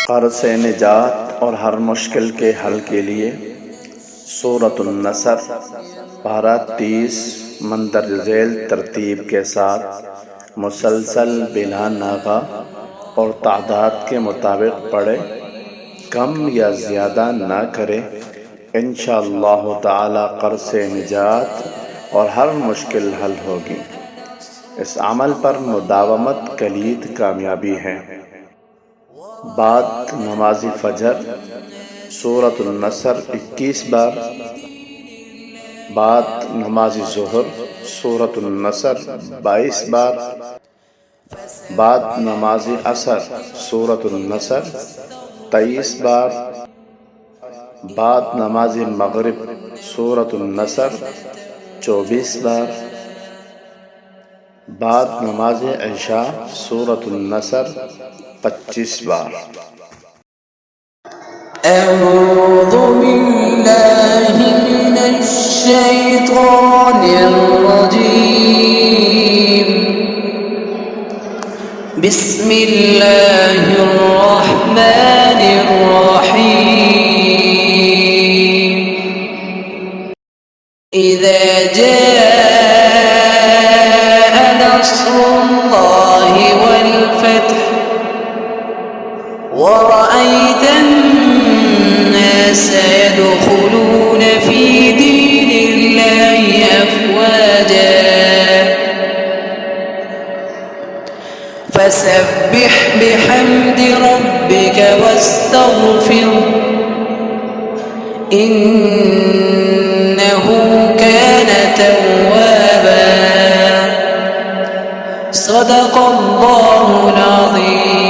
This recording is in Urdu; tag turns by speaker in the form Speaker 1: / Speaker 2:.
Speaker 1: قرض سے نجات اور ہر مشکل کے حل کے لیے سورۃ النصر پارہ 30 مندرجہ ذیل ترتیب کے ساتھ مسلسل بلا ناغہ اور تعداد کے مطابق پڑھے، کم یا زیادہ نہ کرے، انشاءاللہ تعالی قرض سے نجات اور ہر مشکل حل ہوگی۔ اس عمل پر مداومت کلید کامیابی ہے۔ بعد نماز فجر سورۃ النصر 21 بار، بعد نماز ظہر سورۃ النصر 22 بار، بعد نماز عصر سورۃ النصر 23 بار، بعد نماز مغرب سورۃ النصر 24 بار، بعد نماز عشاء سورۃ النصر 25 بار۔
Speaker 2: اعوذ باللہ من الشیطان الرجیم، بسم اللہ الرحمن الرحیم۔ اذا جاء نصر اللہ والفتح ورأيت الناس يدخلون في دين الله أفواجا فسبح بحمد ربك واستغفره إنه كان توابا۔ صدق الله العظيم۔